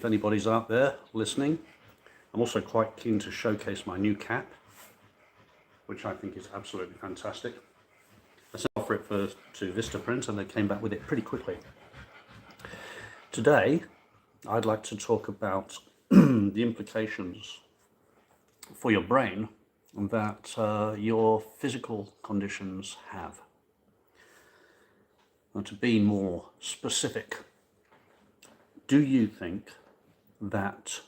If anybody's out there listening, I'm also quite keen to showcase my new cap, which I think is absolutely fantastic. I sent off for it to Vistaprint and they came back with it pretty quickly. Today, I'd like to talk about the implications for your brain that your physical conditions have. And to be more specific, do you think that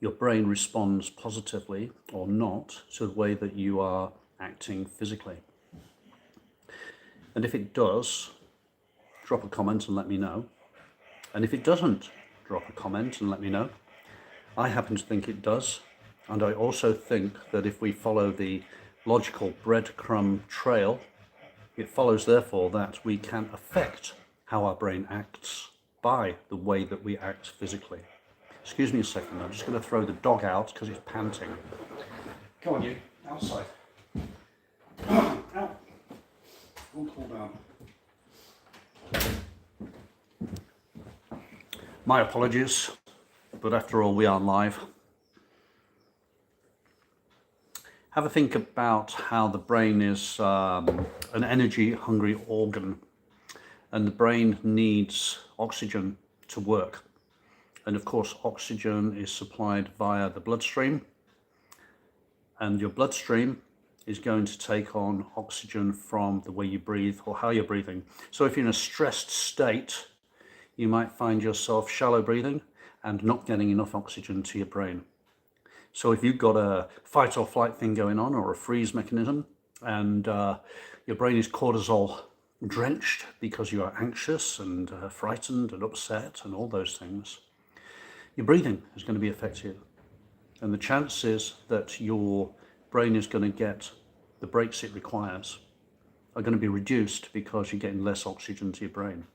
your brain responds positively or not to the way that you are acting physically? And if it does, drop a comment and let me know. And if it doesn't, drop a comment and let me know. I happen to think it does. And I also think that if we follow the logical breadcrumb trail, it follows therefore that we can affect how our brain acts by the way that we act physically. Excuse me a second, I'm just going to throw the dog out because it's panting. Come on you, outside. Out. Don't cool down. My apologies, but after all we are live. Have a think about how the brain is an energy-hungry organ, and the brain needs oxygen to work. And of course, oxygen is supplied via the bloodstream, and your bloodstream is going to take on oxygen from the way you breathe or how you're breathing. So if you're in a stressed state, you might find yourself shallow breathing and not getting enough oxygen to your brain. So if you've got a fight or flight thing going on or a freeze mechanism and your brain is cortisol drenched because you are anxious and frightened and upset and all those things, your breathing is going to be affected. And the chances that your brain is going to get the breaks it requires are going to be reduced because you're getting less oxygen to your brain.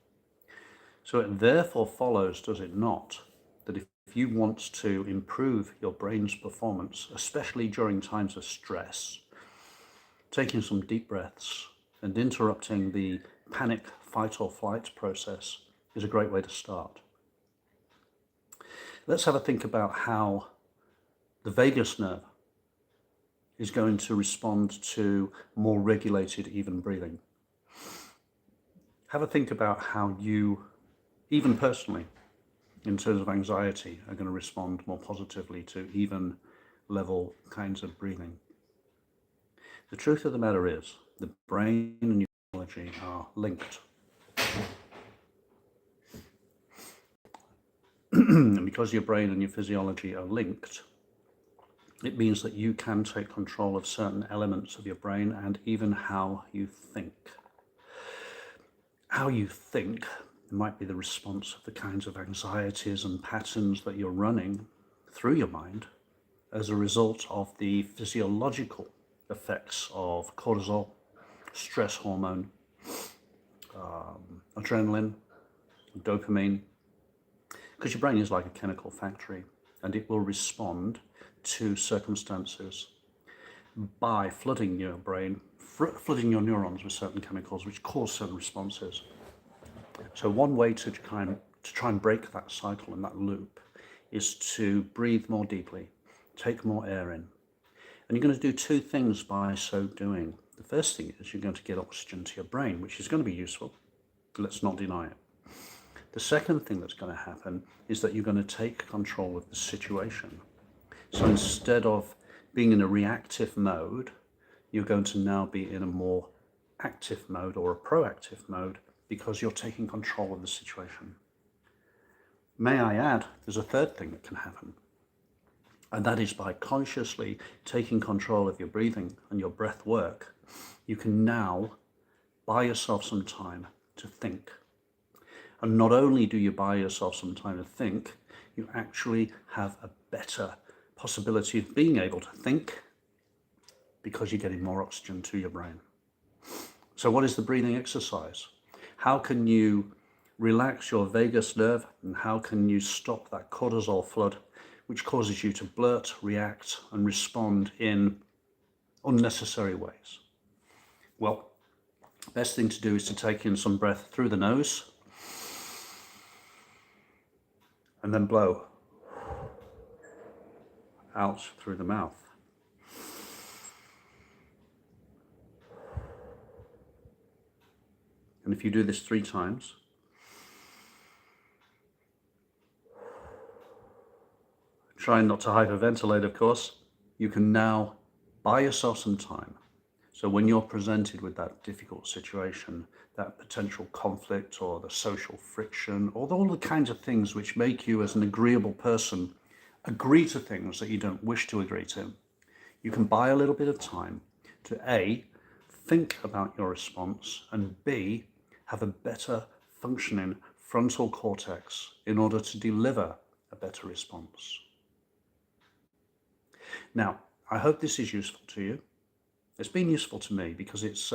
So it therefore follows, does it not, that if you want to improve your brain's performance, especially during times of stress, taking some deep breaths and interrupting the panic, fight or flight process is a great way to start. Let's have a think about how the vagus nerve is going to respond to more regulated, even breathing. Have a think about how you, even personally, in terms of anxiety, are going to respond more positively to even level kinds of breathing. The truth of the matter is, the brain and neurology are linked. And because your brain and your physiology are linked, it means that you can take control of certain elements of your brain and even how you think. How you think might be the response of the kinds of anxieties and patterns that you're running through your mind as a result of the physiological effects of cortisol, stress hormone, adrenaline, dopamine, because your brain is like a chemical factory and it will respond to circumstances by flooding your brain, flooding your neurons with certain chemicals which cause certain responses. So one way to try and break that cycle and that loop is to breathe more deeply, take more air in. And you're going to do two things by so doing. The first thing is you're going to get oxygen to your brain, which is going to be useful. Let's not deny it. The second thing that's going to happen is that you're going to take control of the situation. So instead of being in a reactive mode, you're going to now be in a more active mode or a proactive mode because you're taking control of the situation. May I add, there's a third thing that can happen, and that is by consciously taking control of your breathing and your breath work, you can now buy yourself some time to think. And not only do you buy yourself some time to think, you actually have a better possibility of being able to think because you're getting more oxygen to your brain. So what is the breathing exercise? How can you relax your vagus nerve and how can you stop that cortisol flood which causes you to blurt, react and respond in unnecessary ways? Well, best thing to do is to take in some breath through the nose and then blow out through the mouth. And if you do this 3 times, trying not to hyperventilate, of course, you can now buy yourself some time. So when you're presented with that difficult situation, that potential conflict or the social friction, or all the kinds of things which make you as an agreeable person agree to things that you don't wish to agree to, you can buy a little bit of time to A, think about your response, and B, have a better functioning frontal cortex in order to deliver a better response. Now, I hope this is useful to you. It's been useful to me because it's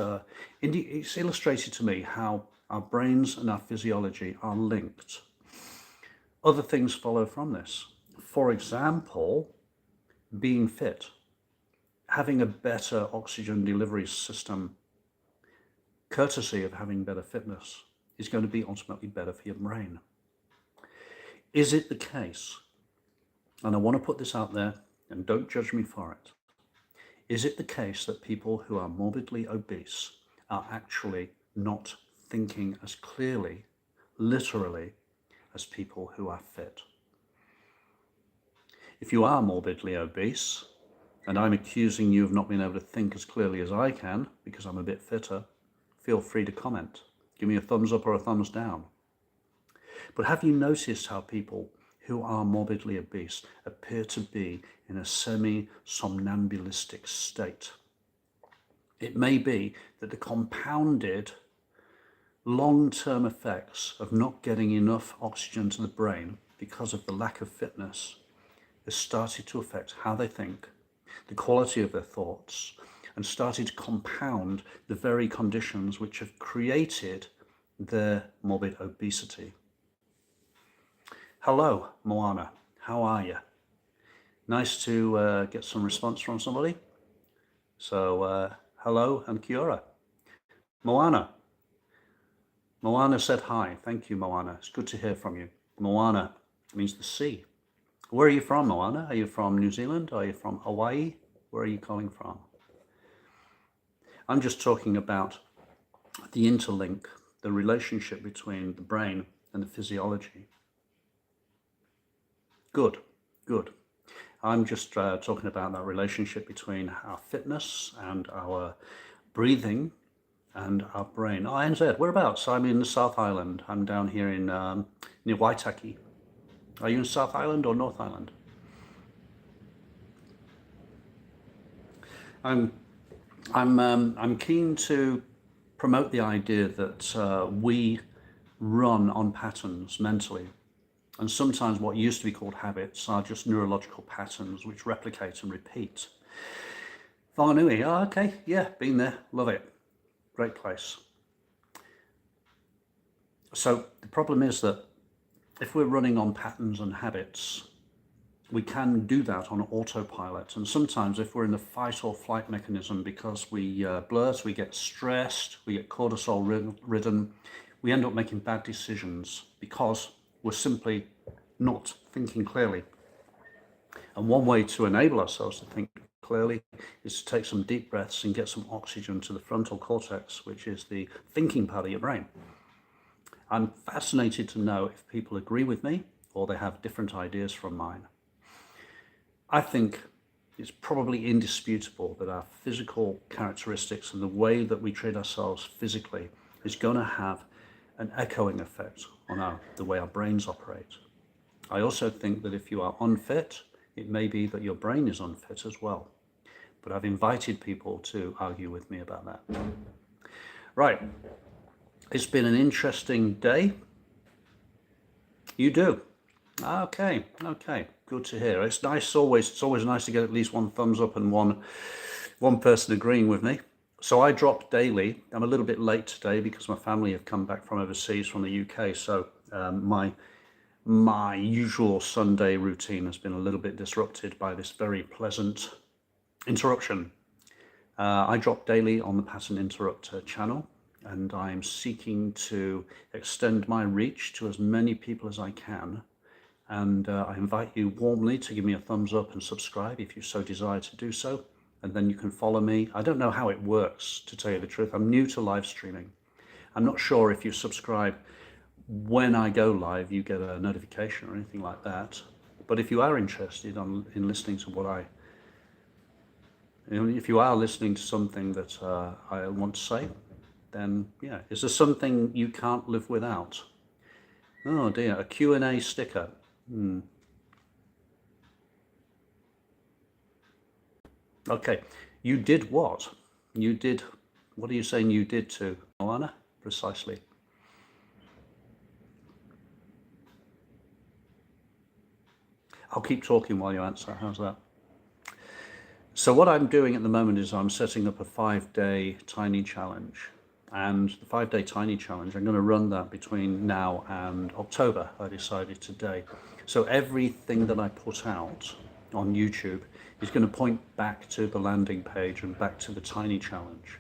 illustrated to me how our brains and our physiology are linked. Other things follow from this. For example, being fit, having a better oxygen delivery system, courtesy of having better fitness, is going to be ultimately better for your brain. Is it the case, and I want to put this out there, and don't judge me for it, is it the case that people who are morbidly obese are actually not thinking as clearly, literally, as people who are fit? If you are morbidly obese, and I'm accusing you of not being able to think as clearly as I can because I'm a bit fitter, feel free to comment. Give me a thumbs up or a thumbs down. But have you noticed how people who are morbidly obese appear to be in a semi-somnambulistic state? It may be that the compounded long-term effects of not getting enough oxygen to the brain because of the lack of fitness has started to affect how they think, the quality of their thoughts, and started to compound the very conditions which have created their morbid obesity. Hello, Moana. How are you? Nice to get some response from somebody. So, hello and kia ora. Moana. Moana said hi. Thank you, Moana. It's good to hear from you. Moana means the sea. Where are you from, Moana? Are you from New Zealand? Are you from Hawaii? Where are you calling from? I'm just talking about the interlink, the relationship between the brain and the physiology. Good, good. I'm just talking about that relationship between our fitness and our breathing and our brain. Oh, NZ, whereabouts? I'm in the South Island. I'm down here in near Waitaki. Are you in South Island or North Island? I'm keen to promote the idea that we run on patterns mentally. And sometimes what used to be called habits are just neurological patterns which replicate and repeat. Whanganui, oh, okay, yeah, been there, love it. Great place. So the problem is that if we're running on patterns and habits, we can do that on autopilot. And sometimes if we're in the fight or flight mechanism because we blurt, we get stressed, we get cortisol ridden, we end up making bad decisions because we're simply not thinking clearly. And one way to enable ourselves to think clearly is to take some deep breaths and get some oxygen to the frontal cortex, which is the thinking part of your brain. I'm fascinated to know if people agree with me or they have different ideas from mine. I think it's probably indisputable that our physical characteristics and the way that we treat ourselves physically is going to have an echoing effect on the way our brains operate. I also think that if you are unfit, it may be that your brain is unfit as well. But I've invited people to argue with me about that. Right. It's been an interesting day. You do? Okay. Good to hear. It's always nice to get at least one thumbs up and one person agreeing with me. So I drop daily. I'm a little bit late today because my family have come back from overseas, from the UK. So my usual Sunday routine has been a little bit disrupted by this very pleasant interruption. I drop daily on the Pattern Interrupter channel, and I'm seeking to extend my reach to as many people as I can And I invite you warmly to give me a thumbs up and subscribe if you so desire to do so. And then you can follow me. I don't know how it works, to tell you the truth. I'm new to live streaming. I'm not sure if you subscribe when I go live, you get a notification or anything like that. But if you are interested in listening to what if you are listening to something that I want to say, then yeah, is there something you can't live without? Oh dear, a Q&A sticker. Okay, you did what? What are you saying you did to Moana, precisely? I'll keep talking while you answer, how's that? So what I'm doing at the moment is I'm setting up a 5-day tiny challenge. And the 5-day tiny challenge, I'm going to run that between now and October, I decided today. So everything that I put out on YouTube is going to point back to the landing page and back to the tiny challenge.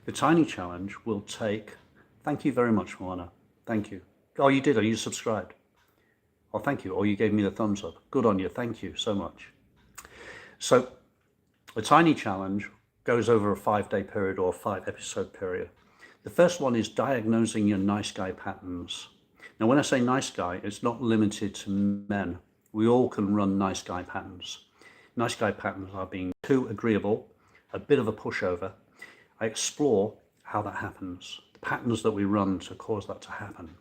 The tiny challenge will take, thank you very much, Moana. Thank you. Oh, you did, are you subscribed? Oh, thank you. Or you gave me the thumbs up. Good on you. Thank you so much. So the tiny challenge goes over a 5-day period or a 5-episode period. The first one is diagnosing your nice guy patterns. Now, when I say nice guy, it's not limited to men. We all can run nice guy patterns. Nice guy patterns are being too agreeable, a bit of a pushover. I explore how that happens, the patterns that we run to cause that to happen.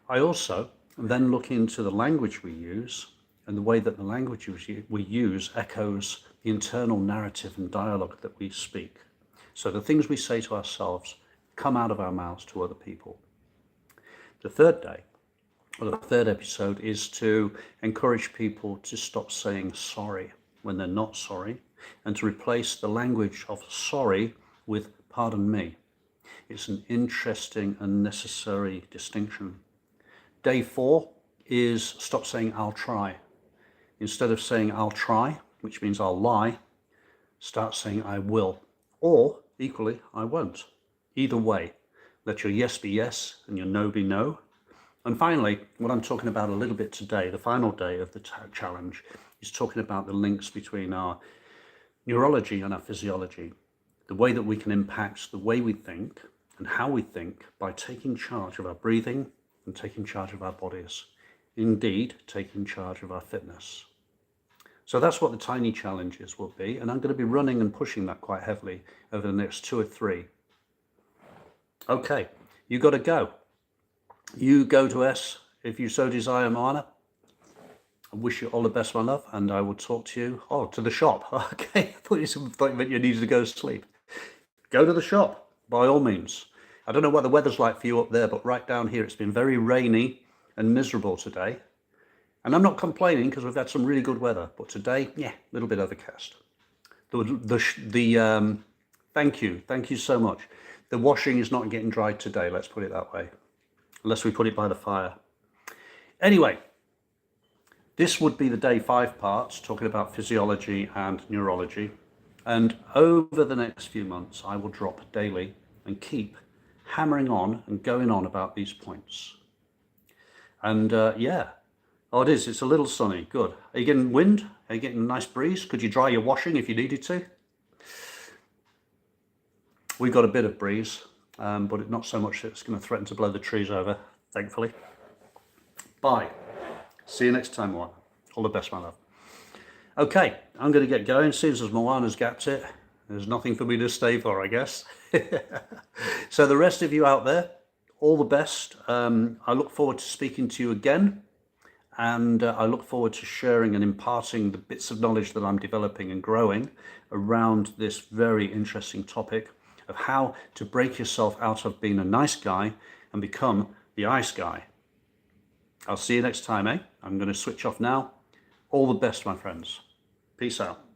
I also then look into the language we use, and the way that the language we use echoes the internal narrative and dialogue that we speak. So the things we say to ourselves come out of our mouths to other people. The third day, or the third episode, is to encourage people to stop saying sorry when they're not sorry, and to replace the language of sorry with pardon me. It's an interesting and necessary distinction. Day 4 is stop saying I'll try. Instead of saying I'll try, which means I'll lie, start saying I will. Or, equally, I won't. Either way, let your yes be yes and your no be no. And finally, what I'm talking about a little bit today, the final day of the challenge, is talking about the links between our neurology and our physiology. The way that we can impact the way we think and how we think by taking charge of our breathing and taking charge of our bodies. Indeed, taking charge of our fitness. So that's what the tiny challenges will be, and I'm going to be running and pushing that quite heavily over the next 2 or 3. Okay, you got to go. You go to S if you so desire, Moana. I wish you all the best, my love, and I will talk to you. Oh, to the shop. Okay, I thought you needed to go to sleep. Go to the shop, by all means. I don't know what the weather's like for you up there, but right down here it's been very rainy and miserable today. And I'm not complaining because we've had some really good weather, but today, yeah, a little bit overcast. Thank you so much. The washing is not getting dried today, let's put it that way, unless we put it by the fire. Anyway, this would be the day 5 parts, talking about physiology and neurology. And over the next few months, I will drop daily and keep hammering on and going on about these points. And yeah. Oh, it is. It's a little sunny. Good. Are you getting wind? Are you getting a nice breeze? Could you dry your washing if you needed to? We've got a bit of breeze, but not so much that it's going to threaten to blow the trees over, thankfully. Bye. See you next time, Moana. All the best, my love. Okay, I'm going to get going. Seems as Moana's gapped it. There's nothing for me to stay for, I guess. So the rest of you out there, all the best. I look forward to speaking to you again. And I look forward to sharing and imparting the bits of knowledge that I'm developing and growing around this very interesting topic of how to break yourself out of being a nice guy and become the ice guy. I'll see you next time, eh? I'm going to switch off now. All the best, my friends. Peace out.